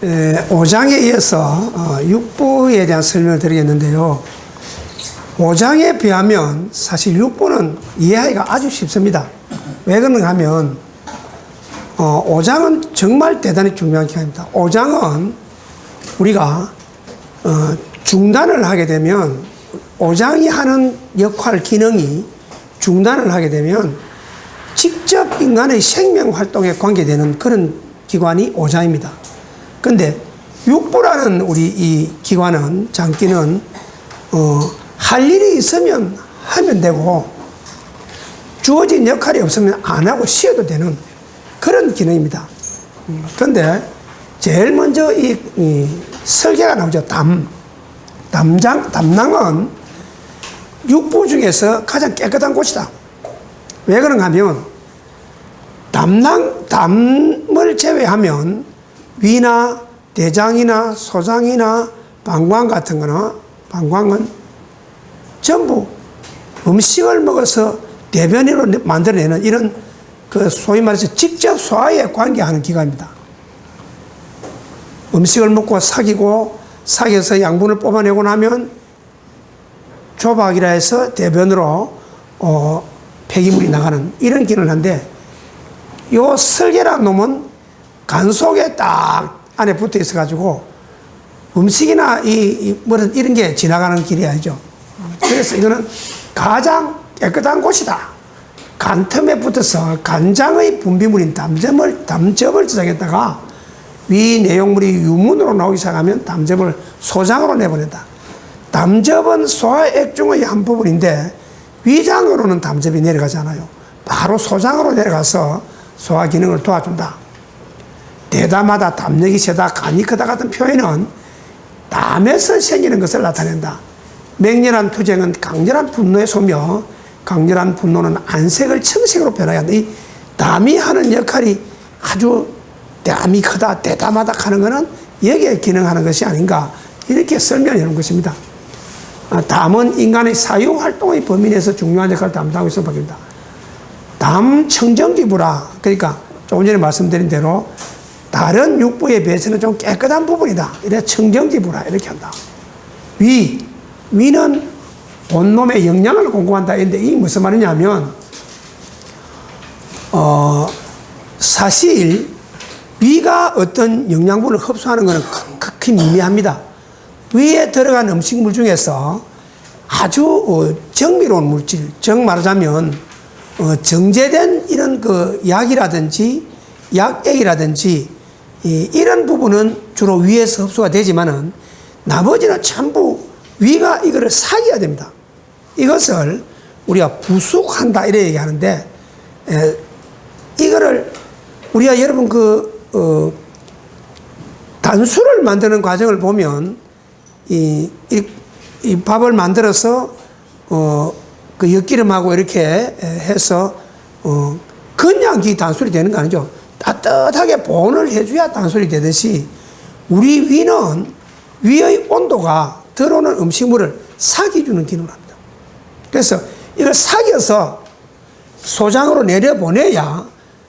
5장에 이어서 육부에 대한 설명을 드리겠는데요. 5장에 비하면 사실 육부는 이해하기가 아주 쉽습니다. 왜 그런가 하면 5장은 정말 대단히 중요한 기간입니다. 5장은 우리가 중단을 하게 되면 5장이 하는 역할, 기능이 중단을 하게 되면 직접 인간의 생명 활동에 관계되는 그런 기관이 5장입니다. 근데 육부라는 우리 이 기관은, 장기는 할 일이 있으면 하면 되고 주어진 역할이 없으면 안 하고 쉬어도 되는 그런 기능입니다. 그런데 제일 먼저 이 설계가 나오죠. 담낭은 육부 중에서 가장 깨끗한 곳이다. 왜 그런가 하면 담을 제외하면 위나 대장이나 소장이나 방광 같은 거나 방광은 전부 음식을 먹어서 대변으로 만들어내는 이런 그 소위 말해서 직접 소화에 관계하는 기관입니다. 음식을 먹고 삭여서 양분을 뽑아내고 나면 조박이라 해서 대변으로 폐기물이 나가는 이런 기능을 하는데, 요 설계라는 놈은 간 속에 딱 안에 붙어 있어가지고 음식이나 이런 게 지나가는 길이 아니죠. 그래서 이거는 가장 깨끗한 곳이다. 간 틈에 붙어서 간장의 분비물인 담즙을 저장했다가 위 내용물이 유문으로 나오기 시작하면 담즙을 소장으로 내보낸다. 담즙은 소화액 중의 한 부분인데 위장으로는 담즙이 내려가지 않아요. 바로 소장으로 내려가서 소화 기능을 도와준다. 대담하다, 담력이 세다, 간이 크다 같은 표현은 담에서 생기는 것을 나타낸다. 맹렬한 투쟁은 강렬한 분노의 소며 강렬한 분노는 안색을 청색으로 변하게 한다. 이 담이 하는 역할이 아주 담이 크다, 대담하다 하는 것은 여기에 기능하는 것이 아닌가, 이렇게 설명해 놓은 것입니다. 담은 인간의 사유활동의 범위 내에서 중요한 역할을 담당하고 있어 보입니다. 담 청정기부라, 그러니까 조금 전에 말씀드린 대로 다른 육부에 비해서는 좀 깨끗한 부분이다. 이래 청정기부라 이렇게 한다. 위는 온몸에 영양을 공급한다. 근데 이게 무슨 말이냐면 사실 위가 어떤 영양분을 흡수하는 것은 극히 미미합니다. 위에 들어간 음식물 중에서 아주 정밀로운 물질, 즉 말하자면 정제된 이런 그 약이라든지 약액이라든지 이런 부분은 주로 위에서 흡수가 되지만은 나머지는 전부 위가 이거를 삭여야 됩니다. 이것을 우리가 부숙한다 이래 얘기하는데, 이거를 우리가 여러분 단수를 만드는 과정을 보면 이 밥을 만들어서 그 엿기름하고 이렇게 해서 그냥 이 단술이 되는 거 아니죠. 따뜻하게 보온을 해줘야 단술이 되듯이 우리 위는 위의 온도가 들어오는 음식물을 삭여주는 기능을 합니다. 그래서 이걸 삭여서 소장으로 내려보내야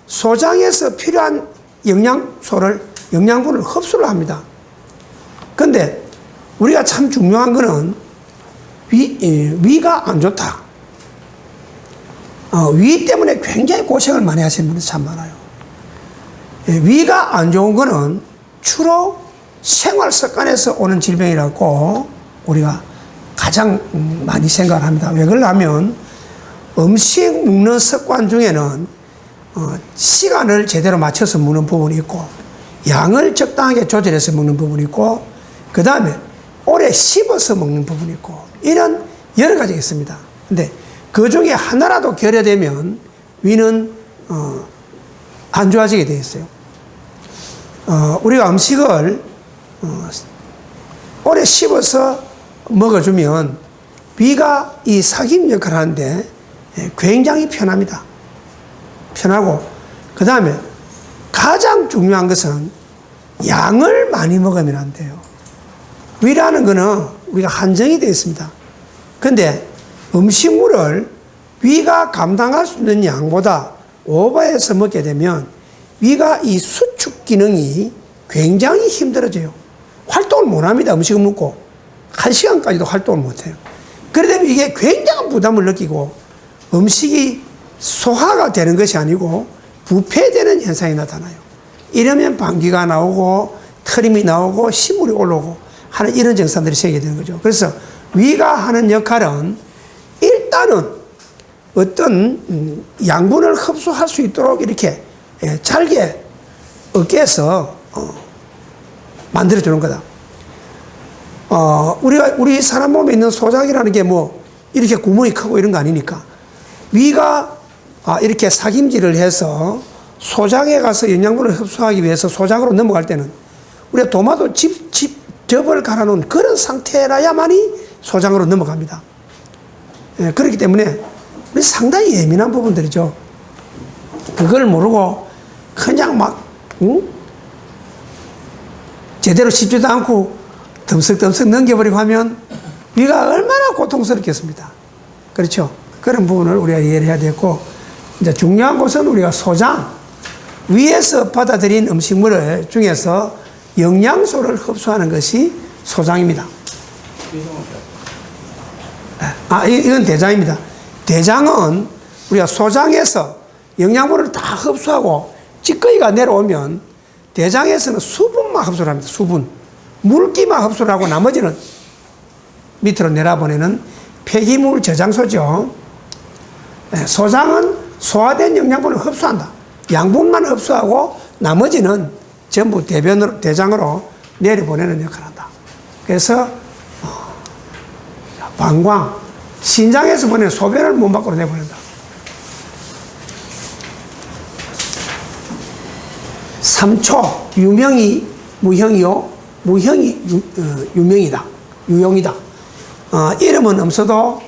소장에서 필요한 영양분을 흡수를 합니다. 그런데 우리가 참 중요한 거는 위가 안 좋다. 위 때문에 굉장히 고생을 많이 하시는 분들이 참 많아요. 위가 안 좋은 거는 주로 생활 습관에서 오는 질병이라고 우리가 가장 많이 생각을 합니다. 왜 그러냐면 음식 먹는 습관 중에는 시간을 제대로 맞춰서 먹는 부분이 있고, 양을 적당하게 조절해서 먹는 부분이 있고, 그 다음에 오래 씹어서 먹는 부분이 있고, 이런 여러 가지가 있습니다. 근데 그 중에 하나라도 결여되면 위는 안 좋아지게 되어 있어요. 우리가 음식을 오래 씹어서 먹어주면 위가 이 삭임 역할을 하는데 굉장히 편합니다. 편하고, 그 다음에 가장 중요한 것은 양을 많이 먹으면 안 돼요. 위라는 거는 우리가 한정이 되어 있습니다. 근데 음식물을 위가 감당할 수 있는 양보다 오버해서 먹게 되면 위가 이 수축 기능이 굉장히 힘들어져요. 활동을 못 합니다. 음식을 먹고. 1시간까지도 활동을 못 해요. 그러다 보면 이게 굉장한 부담을 느끼고 음식이 소화가 되는 것이 아니고 부패되는 현상이 나타나요. 이러면 방귀가 나오고 트림이 나오고 신물이 올라오고 하는 이런 증상들이 생기게 되는 거죠. 그래서 위가 하는 역할은 일단은 어떤 양분을 흡수할 수 있도록 이렇게 잘게 어깨에서 만들어 주는 거다. 우리 사람 몸에 있는 소작이라는 게 뭐 이렇게 구멍이 크고 이런 거 아니니까 위가 이렇게 사김질을 해서 소장에 가서 영양분을 흡수하기 위해서 소장으로 넘어갈 때는 우리가 도마도 접을 갈아놓은 그런 상태라야만이 소장으로 넘어갑니다. 그렇기 때문에 우리 상당히 예민한 부분들이죠. 그걸 모르고 그냥 막 제대로 씹지도 않고 덤석덤석 넘겨버리고 하면 위가 얼마나 고통스럽겠습니다. 그렇죠? 그런 부분을 우리가 이해를 해야 되고, 이제 중요한 것은 우리가 소장, 위에서 받아들인 음식물 중에서 영양소를 흡수하는 것이 소장입니다. 이건 대장입니다. 대장은 우리가 소장에서 영양분을 다 흡수하고 찌꺼기가 내려오면 대장에서는 수분만 흡수를 합니다. 수분. 물기만 흡수를 하고 나머지는 밑으로 내려보내는 폐기물 저장소죠. 소장은 소화된 영양분을 흡수한다. 양분만 흡수하고 나머지는 전부 대장으로 내려보내는 역할을 한다. 그래서 방광, 신장에서 보내는 소변을 몸 밖으로 내보낸다. 3초, 유명이 무형이요. 무형이 유명이다. 유용이다. 이름은 없어도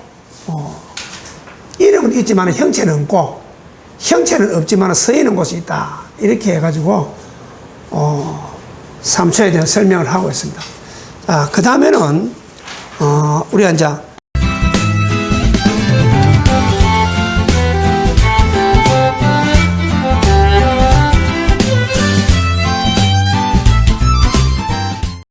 이름은 있지만 형체는 없고 형체는 없지만 서 있는 곳이 있다. 이렇게 해가지고 3초에 대한 설명을 하고 있습니다. 그 다음에는 우리가 이제